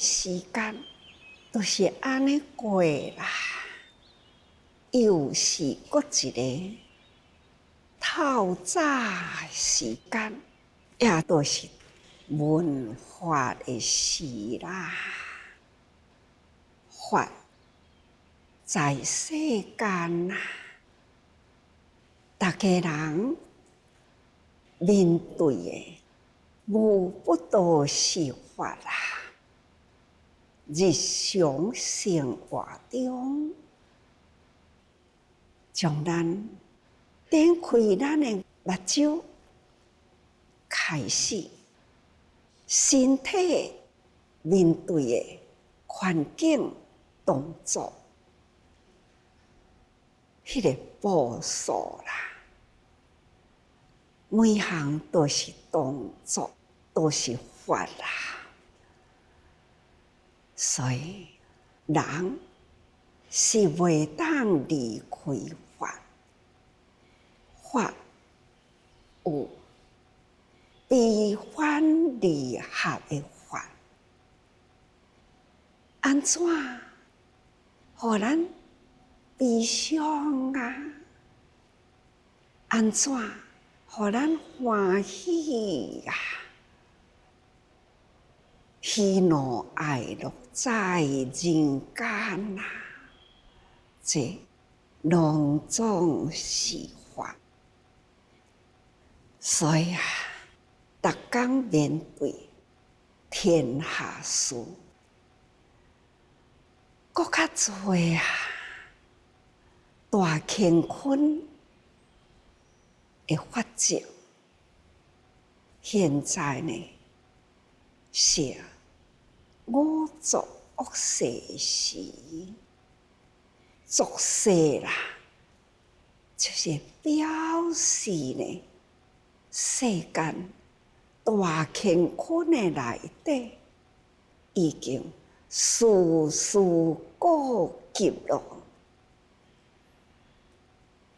时间都是安尼过啦，又是搁一个透早时间，也都是文化的事啦。法在世间啊，大家人面对的无不都是法啦。日常生活中，将咱点开咱的目睭，开始身体面对的环境动作，迄个步数啦，每项都是动作，都是法啦。所以人是袂当离开法，法有悲欢离合的法，安怎互咱悲伤啊？安怎互咱欢喜啊？喜怒哀乐在人间啊，这拢总是法。所以啊，逐工面对天下事，搁较多啊，大乾坤的法则，现在呢是五浊恶世时，浊世啦，就是表示呢，世间大乾坤的内底已经事事过急了，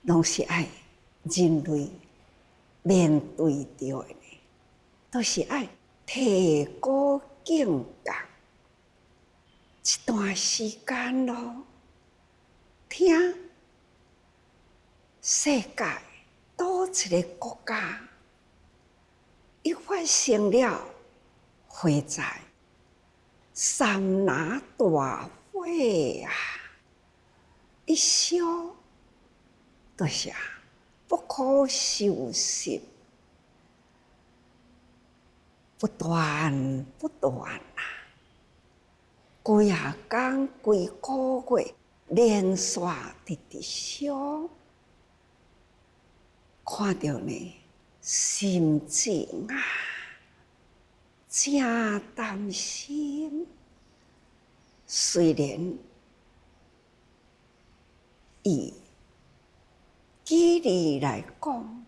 拢是爱人类面对着的呢，都是爱提高境界。一段时间咯，听世界倒一个国家，伊发生了火灾、三拿大火啊！一烧就是不可收拾，不断啊！规下工、规个月连续直烧，看到呢，心情啊，真担心。虽然以距离来讲，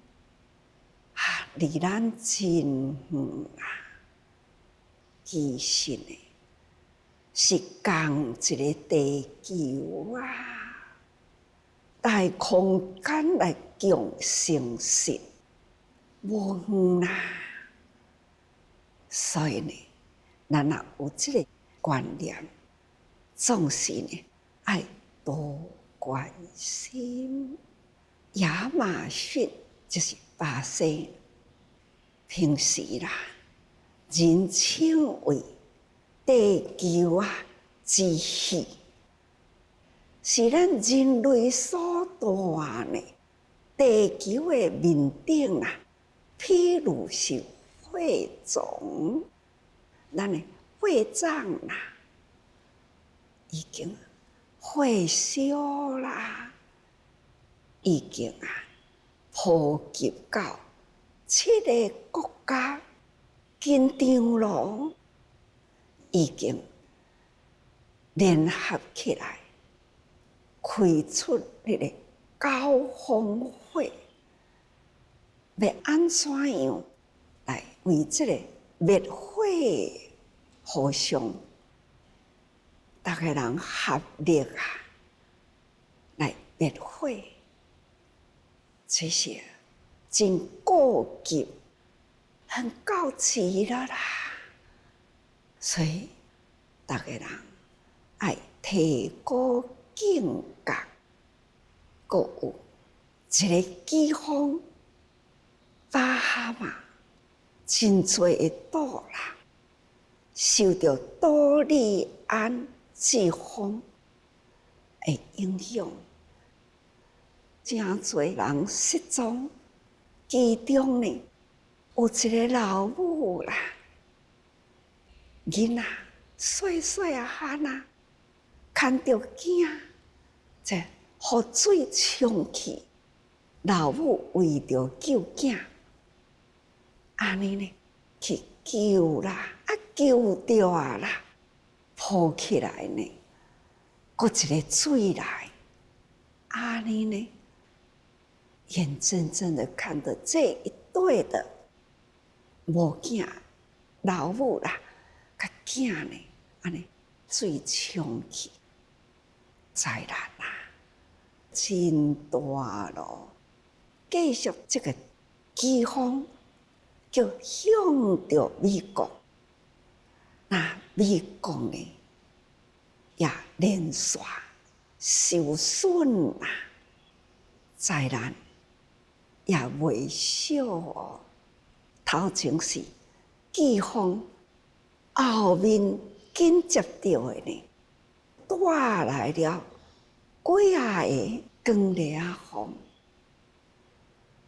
离咱真远啊，其实呢，是共一个地球啊，大空间来共生活，无远啊。所以呢，咱若有这个观念，总是呢爱多关心。亚马逊就是巴西，平时啦，人称为地球啊之喜，是咱人类所带呢。地球的面顶啊，譬如是火种，咱的火葬啦，已经火烧啦，已经普及到7个国家，紧张咯，已经联合起来，开出迄个高峰会，要安怎样来为这个灭火互相大家人合力啊，来灭火，这些真顾及，很告急了啦。所以大家人爱提高境界，阁有一个饥荒，巴哈马真多的岛啦，受到多利安飓风的影响，真多人失踪，其中呢有一个老母啦，囡仔细细啊汉啊，牵着囝，这雨水冲去，老母为着救囝，安尼呢去救啦，救着啊啦，抱起来呢，搁一个水来，安尼呢，眼睁睁的看着这一对的无囝老母啦，甲囝呢，安尼水冲去，灾难啊，真大咯！继续这个饥荒，就向着美国，那美国呢也连续受损啊，灾难也未少哦。头前是饥荒，后面紧接着的呢，带来了几啊个光烈风，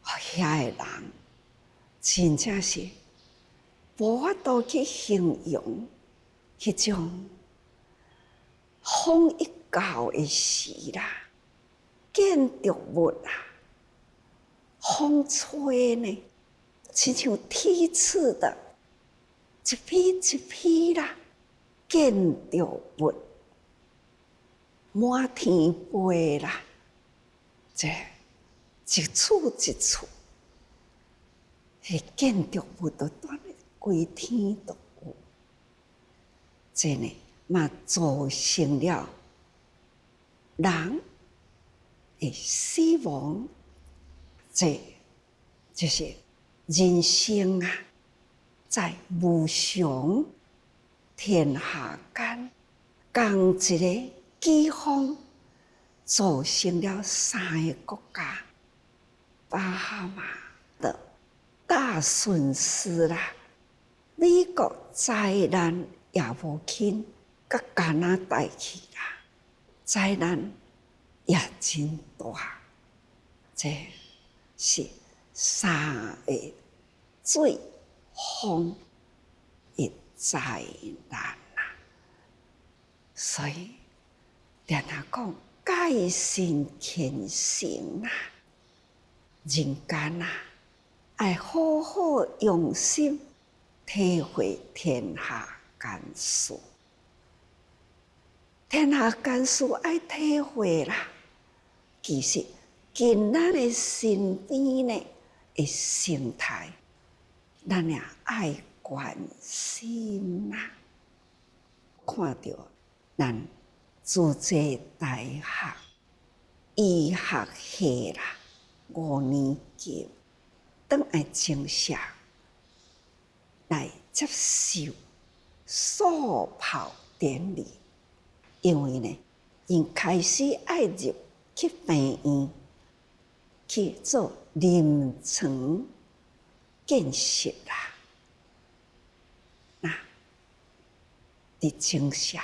遐个人真正是无法度去形容迄种风一到的时啦，建筑物啊，风吹呢，亲像梯次的，一批一批啦，建筑物满天飞啦，这一处一处，迄建筑物都断咧，规天都有。这呢，嘛造成了人的死亡，这就是人生啊，在无常天下间，共一个饥荒，造成了3个国家巴哈马的大损失啦。美国灾难也无轻，甲加拿大去啦，灾难也真大。这是3个水风的灾难啊！所以，常常讲改善虔诚啊，人间啊，要好好用心体会天下间事。天下间事爱体会啦，其实近咱的身边呢的生态，咱也爱关心啦。看到咱自济大学医学系啦5年级，当来正式来接受授袍典礼，因为呢，因开始爱入去病院去做临床见习啦。那伫正式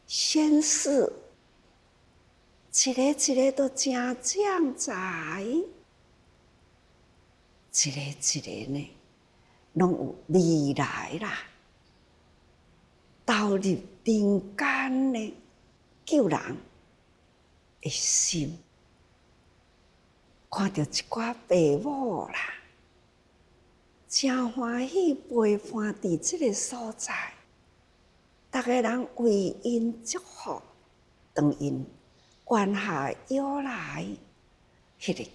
先是一个一个都真将才，一个一个呢，拢有未来啦，投入人间呢，救人的心。看到一寡父母啦，真欢喜陪伴伫这个所在，逐个人为因祝福，当因弯下腰来，迄个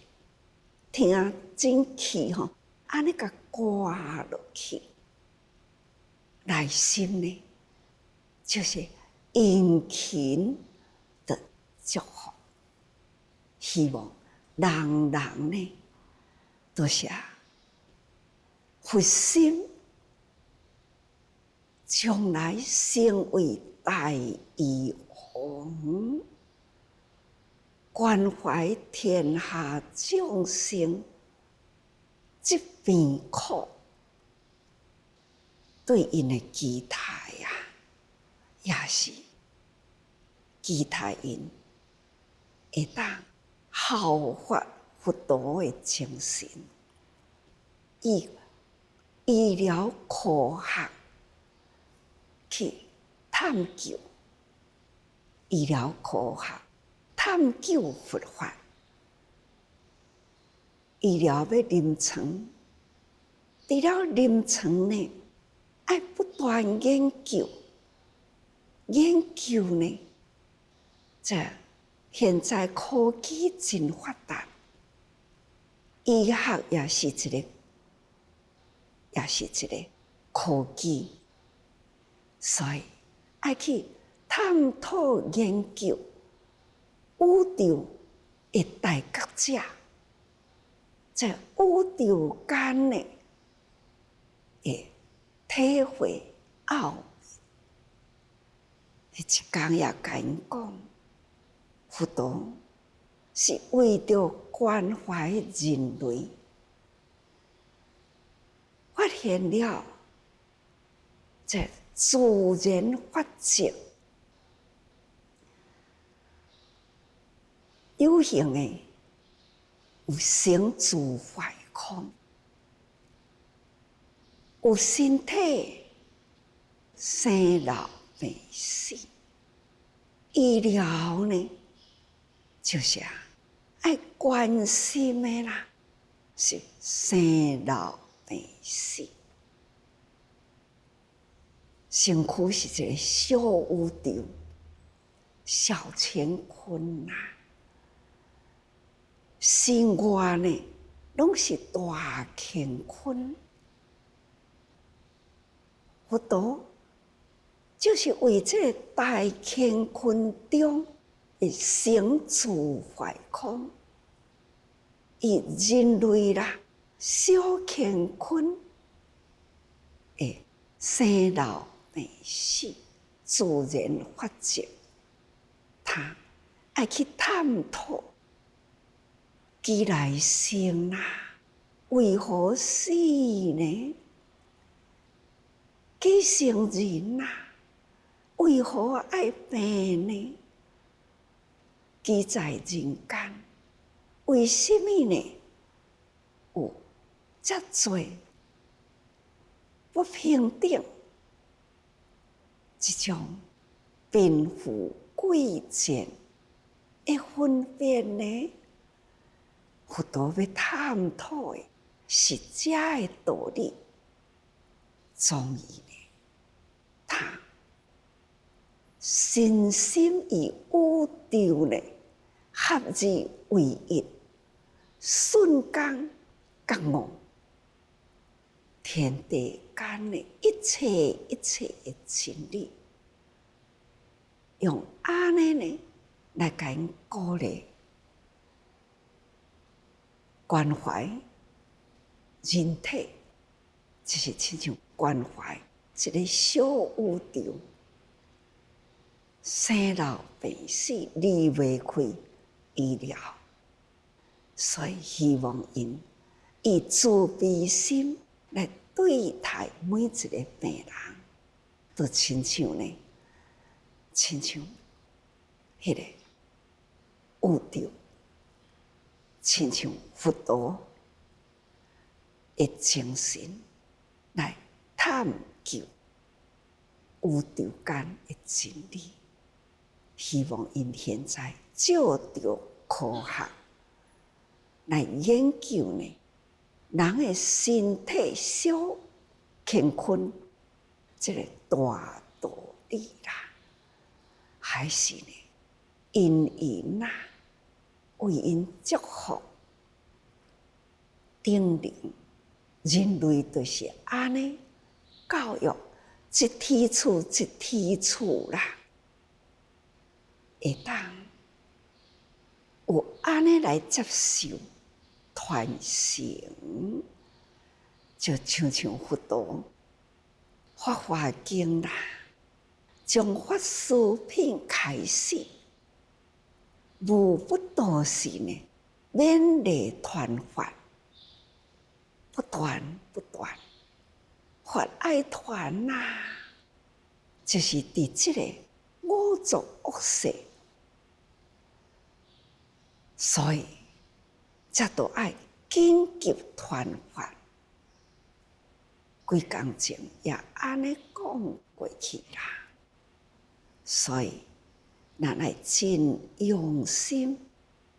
听真气吼，安尼甲挂落去，内心呢就是殷勤的祝福，希望人人呢都是佛心，将来成为大医王，关怀天下众生疾病苦，对因的期待啊，也是期待因会当效法佛陀的精神，以医疗科学去探究医疗科学，探究佛法。医疗要临床，除了临床呢，要不断研究，研究呢，现在科技真发达，医学也是一个科技，所以要去探讨研究宇宙的大觉者，在宇宙间的体会奥秘。一天也甲因讲，佛陀是为着关怀人类，发现了这自然法则有形的有生住坏空，有身体生老病死。医疗呢，就是爱关心的啦，是生老病死。身躯是一个小宇宙，小乾坤呐。心外呢，拢是大乾坤。佛陀就是为这大乾坤中的生住坏空，以人类啦小乾坤的生老病死自然法则，他爱去探讨。既来生啊，为何死呢？既成人啊，为何爱病呢？既在人间，为什么呢？有这多不平等，这种贫富贵贱的分别呢？佛陀要探讨的是这的道理，终于呢，他身心与宇宙呢合而为一，瞬间觉悟天地间的一切的真理，用安尼呢来甲因鼓励。关怀人体，就是亲像关怀一个小宇宙，生老病死离袂开医疗，所以希望因以慈悲心来对待每一个病人，都亲像呢，亲像迄个宇宙。亲像佛陀的精神来探究宇宙间的真理，希望因现在照着科学来研究呢，人的身体小乾坤这个大道理啦，还是呢因缘啦。为因祝福，叮咛人类就是安尼教育，一梯次一梯次啦，会当有安尼来接受传承，就像佛陀《法华经》啦，从法师品开始，无不多时呢，勉励传法，不断不断，法爱传呐，就是伫这个五浊恶世，所以才都爱紧急传法。几工前也安尼讲过去啦，所以咱爱真用心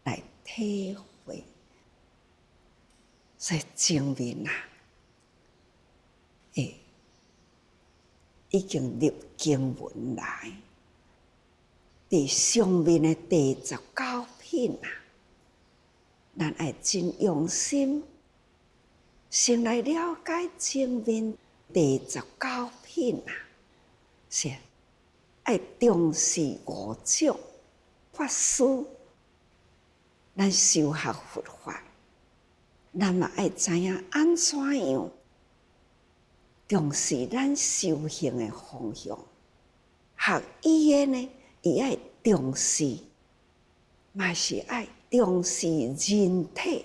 来体会。所以前面啊，已经入经文来，伫上面的第19品啊，咱爱真用心。先来了解前面第19品啊，是爱重视五种法师，咱修学佛法，咱嘛爱知影安怎样重视咱修行的方向。学医的呢，伊爱重视，嘛是爱重视人体，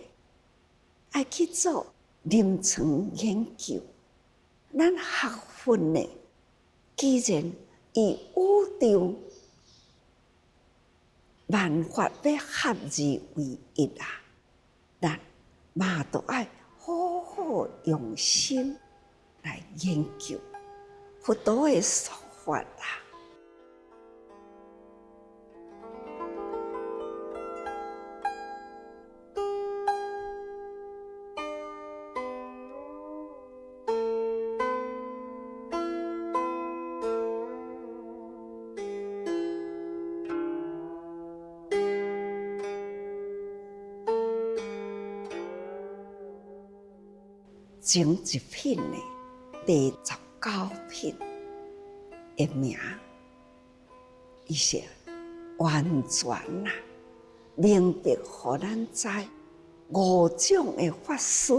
爱去做临床研究。咱学佛呢，既然以宇宙万法要合而为一啊，咱嘛都爱好好用心来研究佛陀的说法啊。前一品呢，第19品的名，伊是完全啊，明白互咱知五种的法师。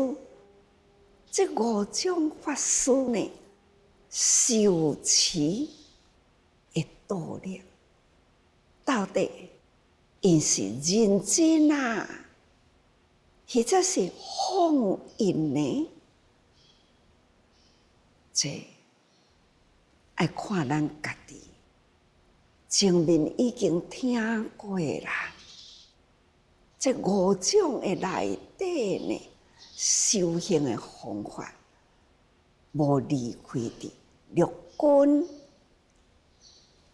这五种法师呢，修持的道理，到底因是认真啊，或者是放引呢？这爱看咱家己，前面已经听过啦。这五种的内底呢，修行的方法无离开的六根。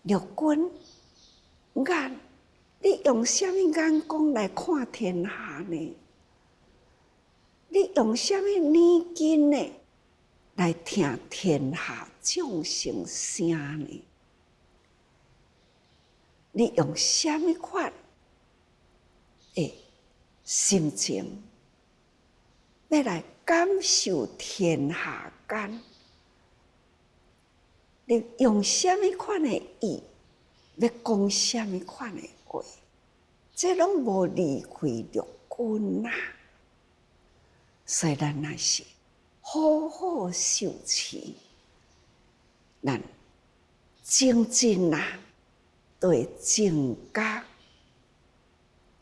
六根眼，你用什么眼光来看天下呢？你用什么眼睛呢？来听天下众生声呢？你用什么款的心情要来感受天下间？你用什么款的意要讲什么款的话？这拢无离开六根啊！所以咱若是好好修持，咱精进啊，都会增加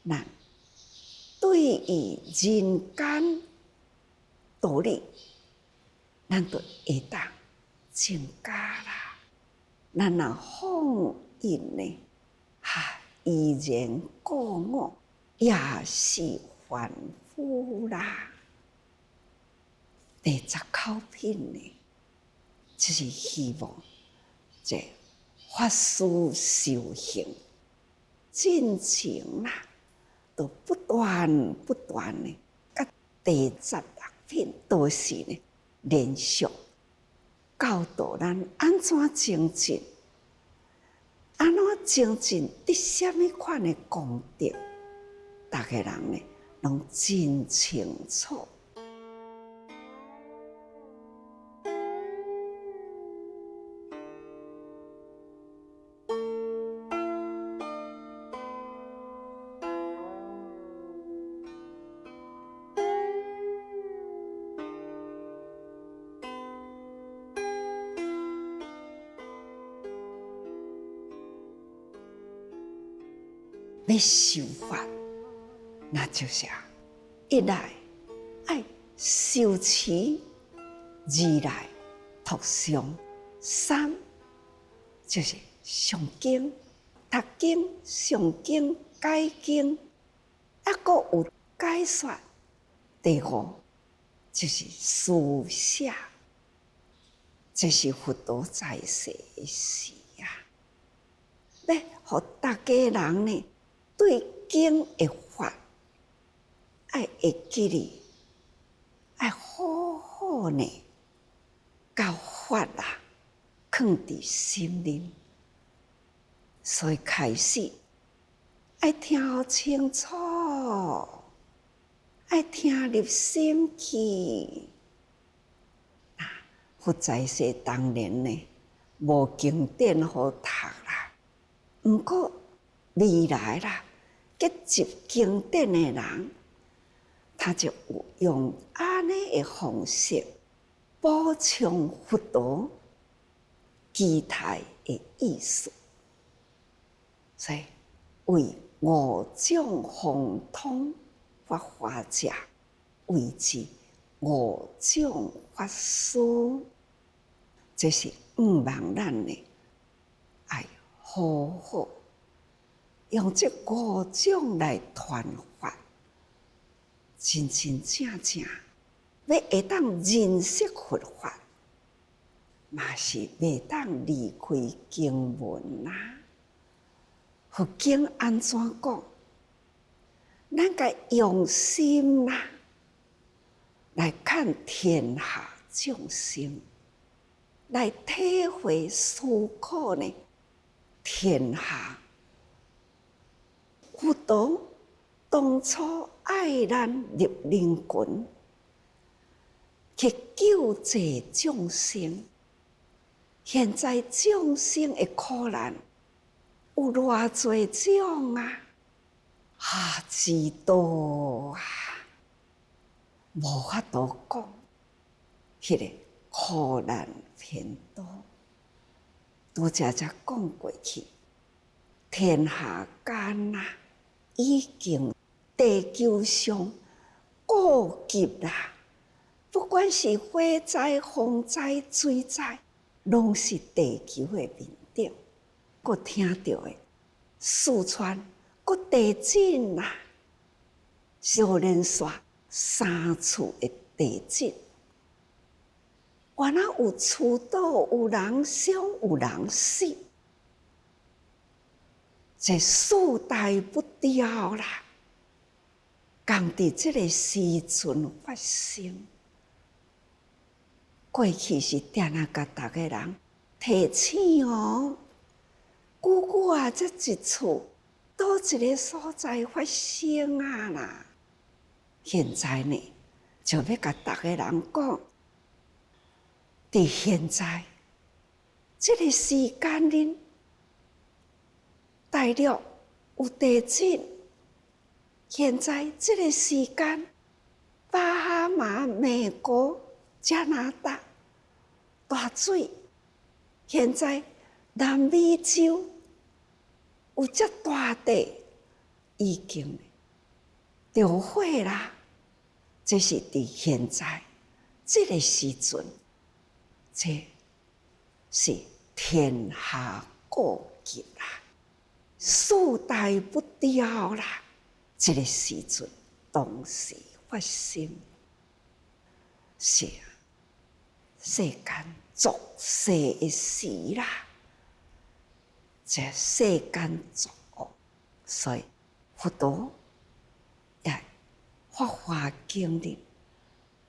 咱对于人间道理，咱都会当增加啦。咱若放引呢，依然故我也是凡夫啦。第19品呢，就是希望这法师修行进程啦，都不断不断呢，甲第16品都是呢连续教导咱安怎精进，安怎精进得什么款的功德，大家人呢拢真清楚。要修法，那就是一来爱修持，二来读诵，三就是上经、读经、上经、解经，还阁有解说。第五就是书写，这是佛陀在世的时啊，要互大家人呢对经的法爱会记哩，爱好好呢教法啊，放伫心里。所以开始爱听清楚，爱听入心去。佛在世当然呢，无经典好读啦。毋过未来啦，结集经典的人，他就有用安尼的方式补充佛陀其他的意思。所以为五种宏通法华者，谓之五种法师。这是望咱呢，爱好好用这五种来传法，真真正正要会当认识佛法，嘛是袂当离开经文啦。佛经安怎讲？咱该用心啦，来看天下众生，来体会思考呢。天下佛陀当初爱咱入灵群，去救济众生。现在众生的苦难有偌济种啊！知道啊，无法度讲，迄个苦难偏多。拄则讲过去，天下间啊，已经地球上顾及啦，不管是火灾、风灾、水灾，拢是地球的面顶。我听到的四川个地震啦，小连续3次的地震，原来有厝倒，有人伤，有人死，这势大不掉啦。刚伫这个时阵发生，过去是定啊，甲大家人提醒哦。久久啊，这一厝倒一个所在发生啊啦！现在呢，就要甲大家人讲，伫现在这个时间里，大陆有地震。现在这个时间，巴哈马、美国、加拿大大水。现在南美洲有这大地已经着火啦，这是伫现在这个时阵，这是天下顾及啦，事大不掉啦，这个时阵当时发生，是世间作世的时啦。这世间作恶，所以佛陀也法华经里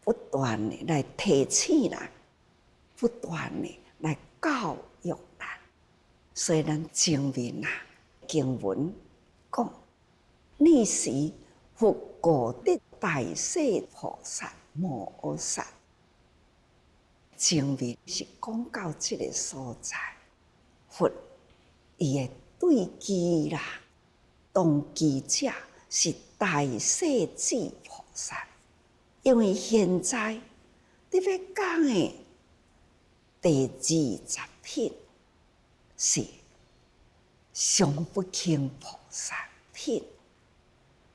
不断的来提醒咱，不断的来教育咱。所以咱前面经文讲，你是佛果的大势菩萨摩诃萨。前面是讲到这个所在，佛伊的对机啦，当机者是大势至菩萨，因为现在你要讲的第20品是上不轻菩萨品。品。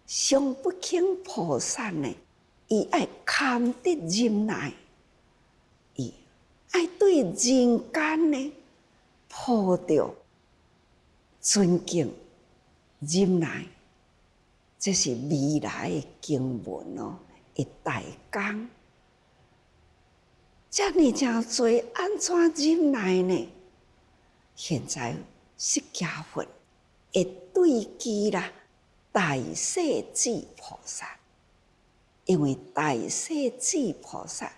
上不轻菩萨呢，伊爱堪得忍耐，伊爱对人间呢抱着尊敬、忍耐，这是未来的经文哦，一大纲。遮尔真多，安怎忍耐呢？现在释迦佛会对其啦。大势至菩萨，因为大势至菩萨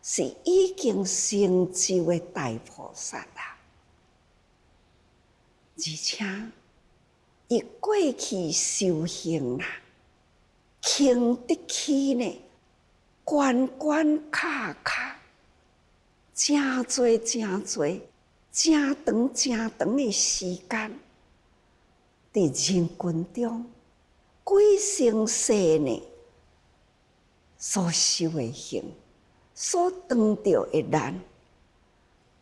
是已经成就的大菩萨啦，而且伊过去修行啦，经得起呢关关卡卡，真多真多，真长真长的时间，伫人群中。几生世呢？所修的行，所当到的难，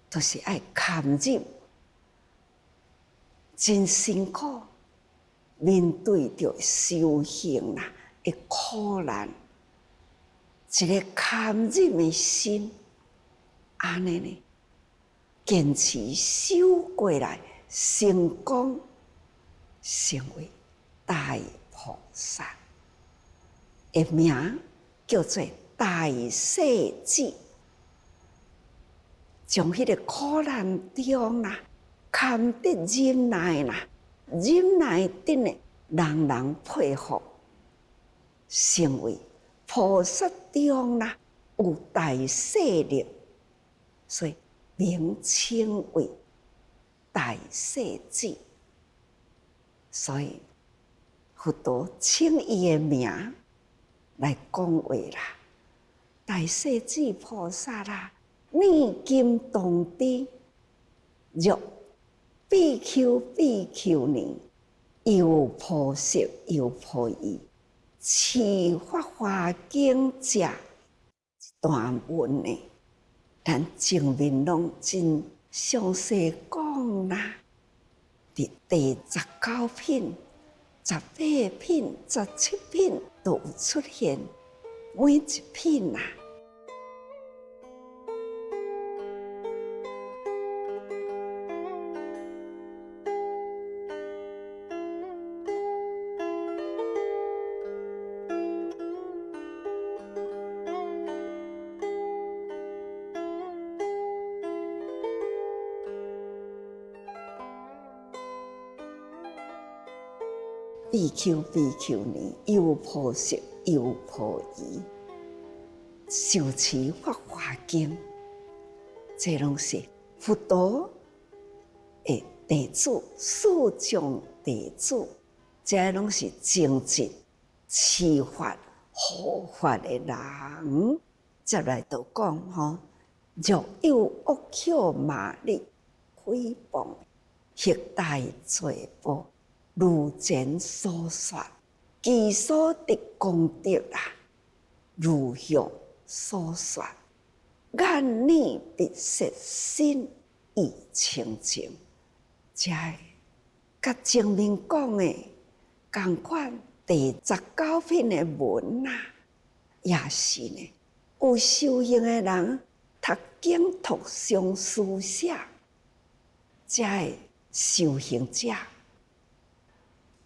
都是爱堪忍，真辛苦，面对着修行啦的苦难，一个堪忍的心，安尼呢，坚持修过来，成功成为大菩萨的名叫做大势至，从迄个苦难中啦，堪得忍耐啦，忍耐得呢，人人佩服，成为菩萨中啦有大势力，所以名称为大势至。所以佛陀称伊的名来讲话啦，大势至菩萨啦，念金动知，若比丘比丘尼，又破色又破义，持法华经者一段文呢，咱前面拢真详细讲啦。第19品、18品、17品都有出现，每一品啊，比丘比丘尼，又破色又破义，受持法华经，这拢是佛陀的弟子，四众弟子，这拢是正直持法护法的人。接来就讲吼，若有恶巧马力诽谤，懈怠罪报。如前所说，其所得功德啦，如向所说，眼耳鼻舌身意清净，这甲前面讲的同款第19品的文啊，也是呢。有修行的人读经读上书写，这修行者。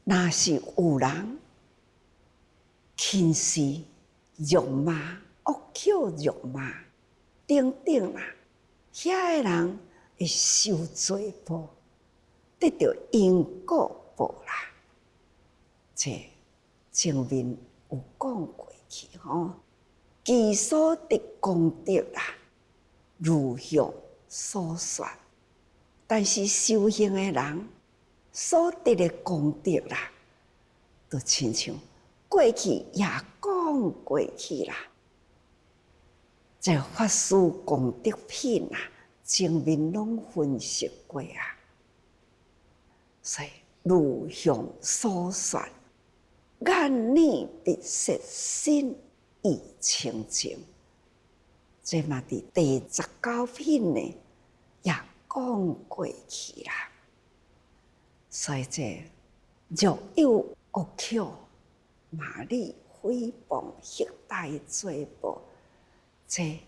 若是有人轻视、辱骂、恶口辱骂等等啦，遐个人会受罪报，得到因果报啦。这前面有讲过去吼，其所得功德啦，如向所说。但是修行的人。所得的功德啦，都亲像过去也讲过去啦。这法师功德品啊，前面拢分析过啊。所以如向所说，眼耳鼻舌身意清净，这嘛伫第19品呢，也讲过去啦。所以这若有恶口、骂你、诽谤、虐待、罪报，这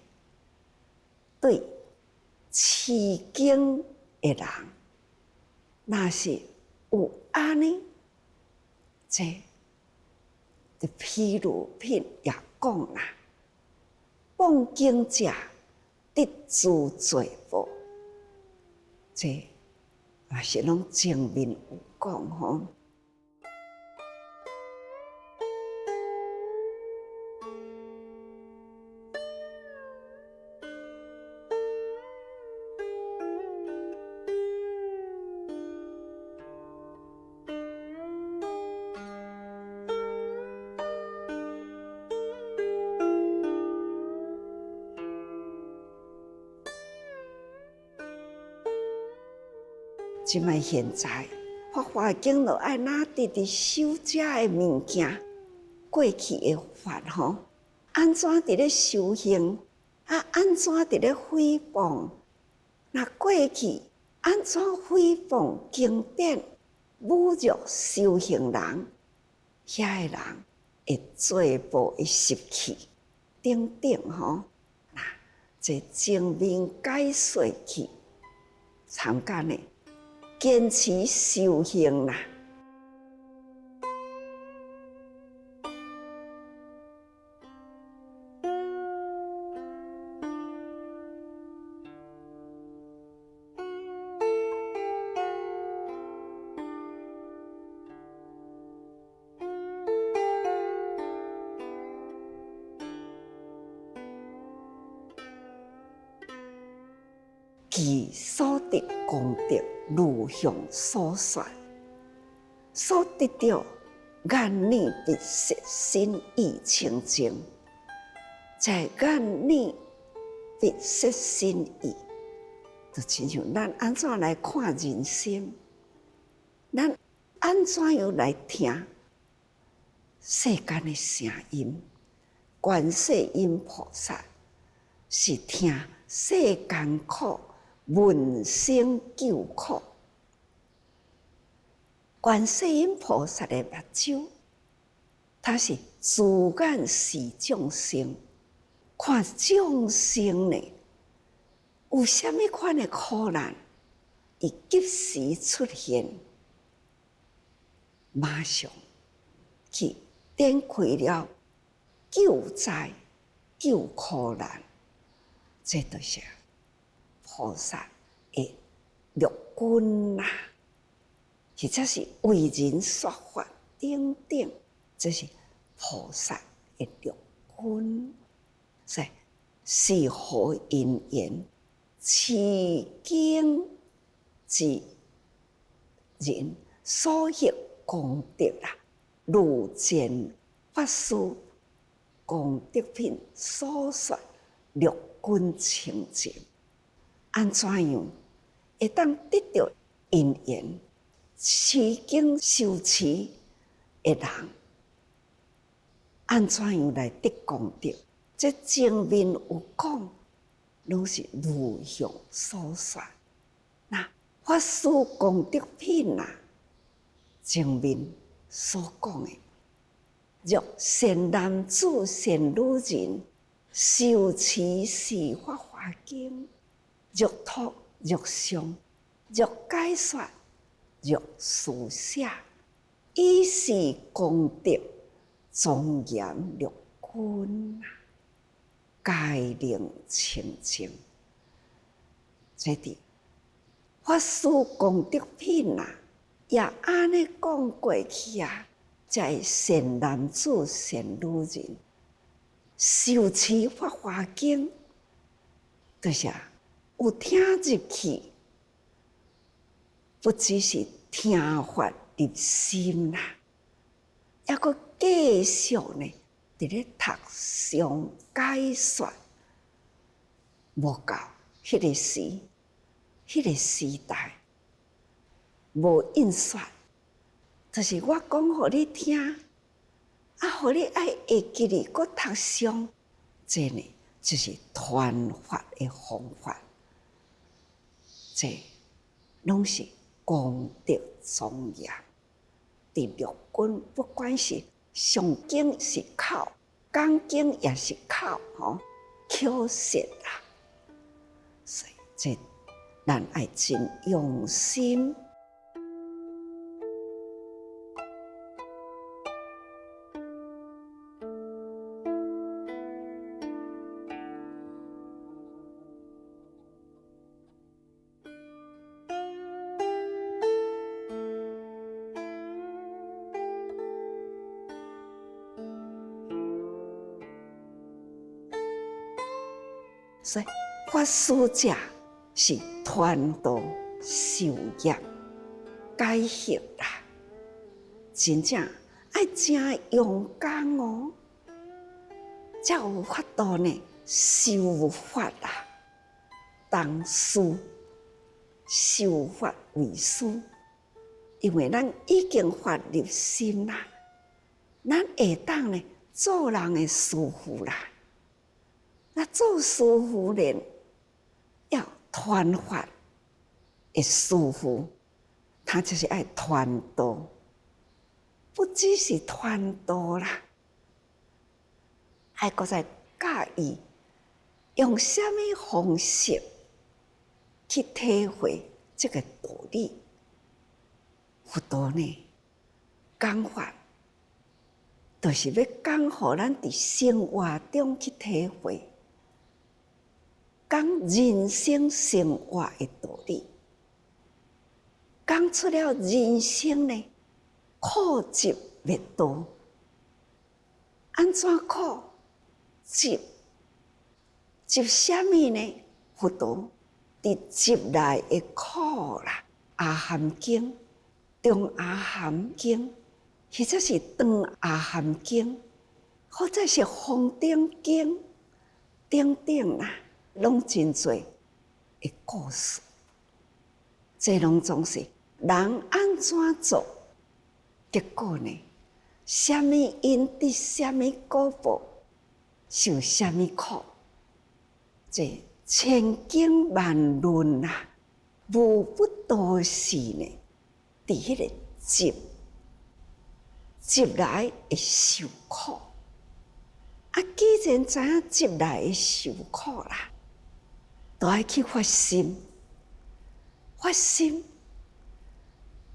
对痴经的人，若是有安尼，这譬如品也讲啦，谤经者得诸罪报，这也是拢正面有讲吼。即卖现在《法华经》就爱拿直直守遮的物件，过去的法吼，安怎伫咧修行？安怎伫咧诽谤？那过去安怎诽谤经典、侮辱修行人？遐个人会罪报会失去，等等吼。那这正面解说去参加呢？坚持修行啦，其所得功德，如向所说，所得到眼耳鼻舌身意清净，在眼耳鼻舌身意，就亲像咱安怎来看人生，咱安怎样来听世间的声音？观世音菩萨是听世间苦。闻声救苦，观世音菩萨的目睭，他是自眼视众生，看众生呢有啥物款的苦难，伊及时出现，马上去展开了救灾、救苦难，这都是菩萨的六根啦，或者是为人说法等等，这是菩萨的六根。所以是何因缘？持经之人所获功德啦，如见法师功德品所说六根清净。安怎样会当得到因缘？持经修持的人，安怎样来得功德？这前面有讲，拢是如向所说。那法师功德品啊，前面所讲的，若善男子、善女人修持是法华经。若读若诵若解说若书写，以是功德庄严六根啊，戒令清净。这伫法师功德品啊，也安尼讲过去啊，才会善男子、善女人修持法华经，就是有听入去，不只是听法入心啦，还佫继续呢，伫咧读诵解说。无够迄个时，迄个时代无印刷，就是我讲互你听，互你爱会记哩，佫读诵，这呢就是传法的方法。这拢是功德庄严，第六根，不管是上经是口，讲经也是口，口舌啦。所以这咱爱真用心。所以法师者是传道授业解惑啦，真正爱真勇敢哦，才有法度呢修法啦，当师修法为师，因为咱已经发入心啦，咱会当呢做人的师父啦。那做师父呢，要传法的师父，他就是爱传道，不只是传道啦，还搁在教伊用什么方式去体会这个道理。佛陀呢，讲法就是要讲，互咱伫生活中去体会。讲人生生活的道理，讲出了人生呢苦集灭道，安怎苦集？集什么呢？佛陀伫集内的苦啦，阿含经、中阿含经，或者是长阿含经，或者是方顶经等等啦。拢真侪的故事，这拢总是人安怎做，结果呢？什么因得什么果报，受什么苦？这千经万论啊，无不都是呢，伫迄个集来会受苦。既然知影集来会受苦啦，都爱去发心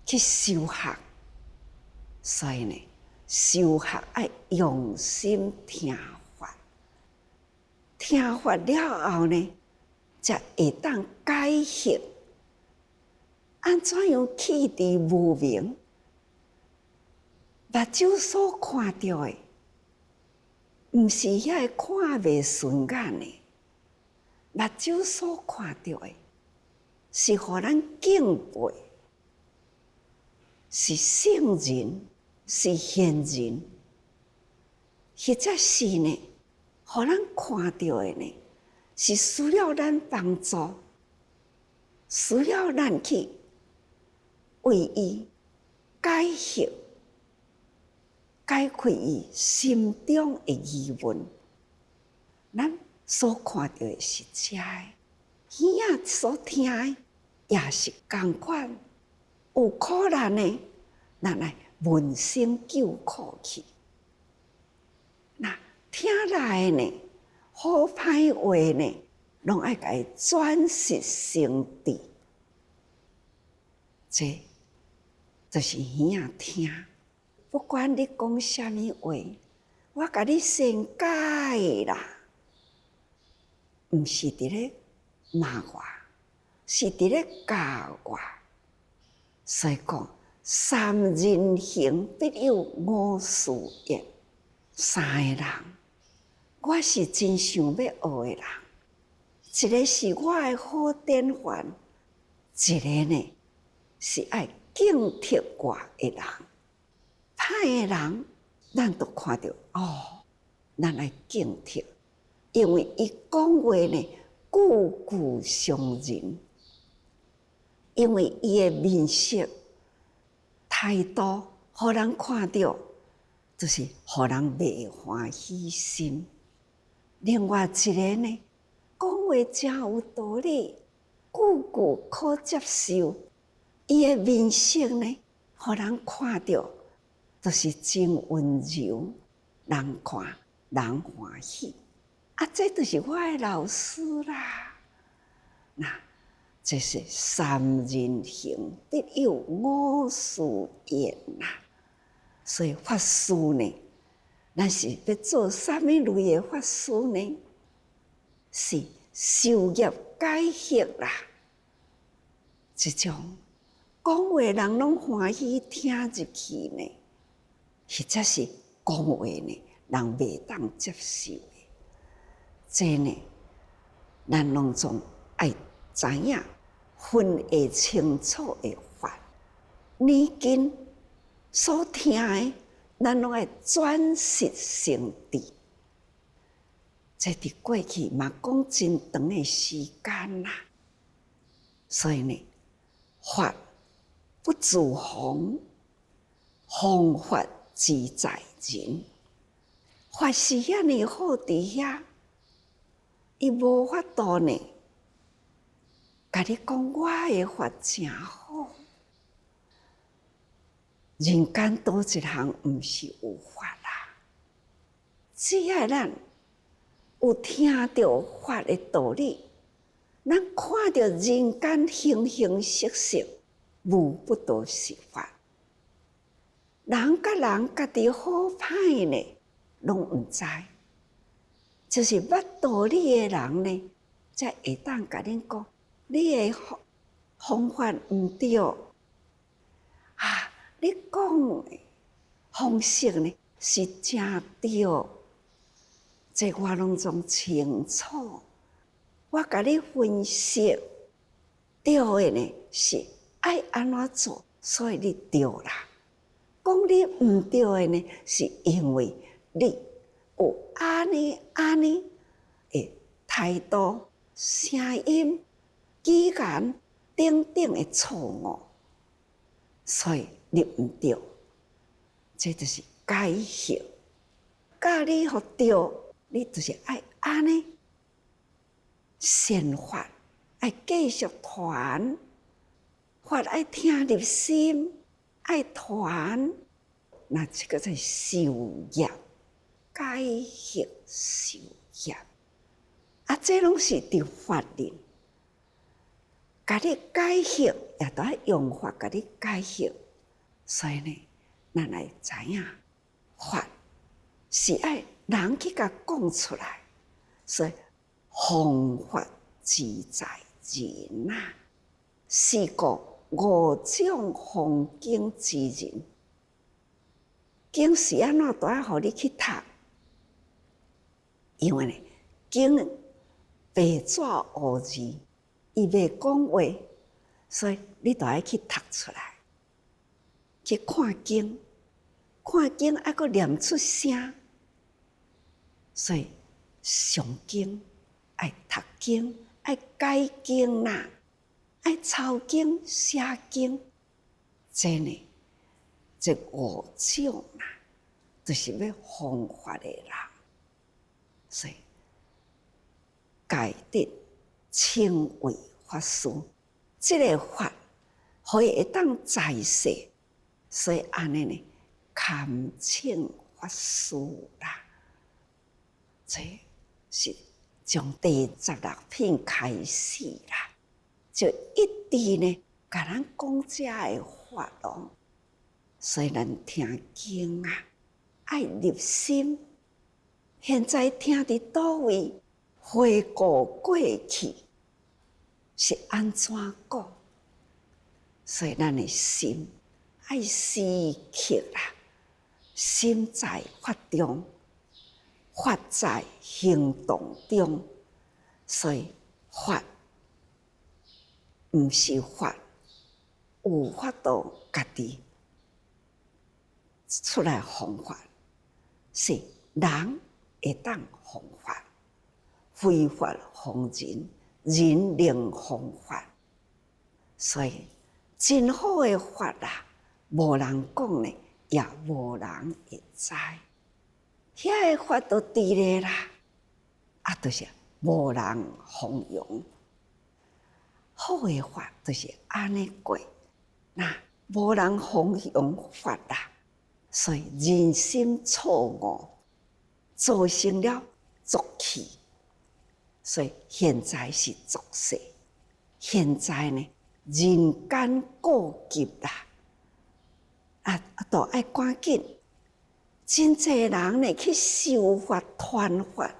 去修学，所以呢，修学爱用心听法，听法了后呢，才会当解惑。安怎样启迪无明？目睭所看到的，毋是遐看袂顺眼的。目睭所看到的，是互咱敬佩，是圣人，是贤人，或者是呢，互咱看到的呢，是需要咱帮助，需要咱去为伊解惑，解开伊心中的疑问。咱所看到的是遮的，耳仔所听的也是同款。有苦难的，咱来闻声救苦去。那听来呢，好歹话呢，拢爱甲伊转识成智。这就是耳仔听，不管你讲什么话，我甲你先解啦。毋是伫咧骂我，是伫咧教我。所以讲，三人行必有我师焉。三个人，我是真想要学的人，一个是我的好典范，一个呢是爱敬贴我的人。歹的人，咱都看到哦，咱来敬贴。因为伊讲话呢，句句伤人。因为伊的面色、态度，互人看到，就是互人袂欢喜心。另外一个呢，讲话真有道理，句句可接受。伊的面色呢，互人看到，都是真温柔，人看人欢喜。这就是我的老师啦。那这是三人行，必有我师焉呐。所以法师呢，咱是要做什么类的法师呢？是受业解脱啦。这种讲话人拢欢喜听入去呢，或者是讲话呢，人袂当接受的。这呢，咱拢总爱知影，分会清楚的法。年经所听的，咱拢爱转识成智。这伫过去嘛讲真长的时间啦，所以呢，法不自弘，弘法自在人。法是遐尼好伫遐，伊无法度呢，甲你讲我的法真好。人间多一项毋是有法啦，只要咱有听到法的道理，咱看到人间形形色色，无不都是法。人甲人家己好歹呢，拢毋知。就是捌道理的人呢，才会当甲恁讲，你的方法毋对啊！你讲的方式呢是正对，这我拢总清楚。我甲你分析，对的呢是爱安怎做，所以你对啦。讲你毋对的呢，是因为你有安尼的态度、声音、语言等等的错误，所以你毋对。这就是解脱。教你互对，你就是爱安尼善法，爱继续传法，爱听入心，爱传，那这个在受业。解脱受业，这拢是伫法里，甲你解脱，也都爱用法甲你解脱。所以呢，咱来知影，法是爱人去甲讲出来，所以弘法自在人呐，是个五种弘经之人。经是安怎都要互你去读。因为呢，经白纸黑字，伊袂讲话，所以你都要去读出来，去看经，看经还阁念出声。所以上经爱读经，爱解经啦，爱抄经写经，这呢，这五种啦，就是要弘法的人。所以，戒得称为法师，这个法可以会当在世，所以安尼呢，堪称法师啦。这是从第16品开始啦，就一直呢，甲咱讲这个法咯。所以咱听经啊，爱入心。现在听伫倒位，回顾过去是安怎讲？所以咱的心爱时刻啦，心在法中，法在行动中。所以法毋是法，有法度家己出来弘法，是人会当弘法，非法弘人，人能弘法。所以真好的法啦，无人讲呢，也无人会知。遐个法都伫咧啦，就是无人弘扬。好的法就是安尼过，那无人弘扬法啦，所以人心错误，造成了浊气。所以现在是浊世，现在呢，人间过急啦，都爱赶紧。真侪人呢去修法传法，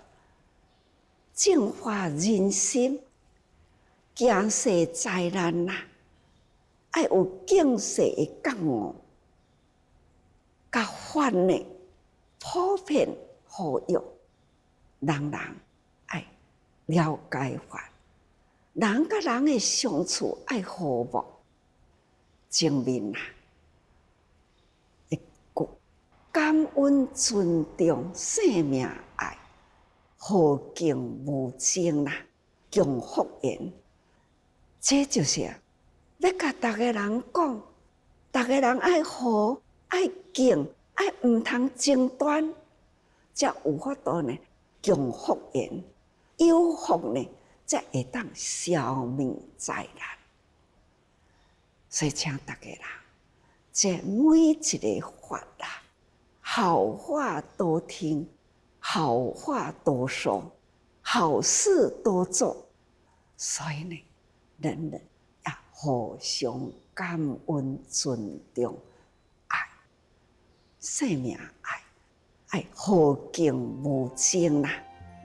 净化人心，行世灾难啦，爱有警世的觉悟，甲法呢普遍互用，人人爱了解法，人甲人的相处爱和睦，正面啦。感恩、尊重、生命、爱、和敬、无争啦，共福缘，这就是要甲大家人讲，大家人爱和、爱敬、爱唔通争端，才有法度呢共福缘，有福呢才会当消灭灾难。所以请大家人，这每一个法啦。好话多听，好话多说，好事多做。所以呢，人人要互相感恩、尊重、爱，生命爱和敬无争啦，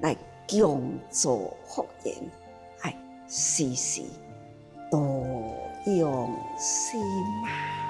来共助福缘，爱时时多用心啊。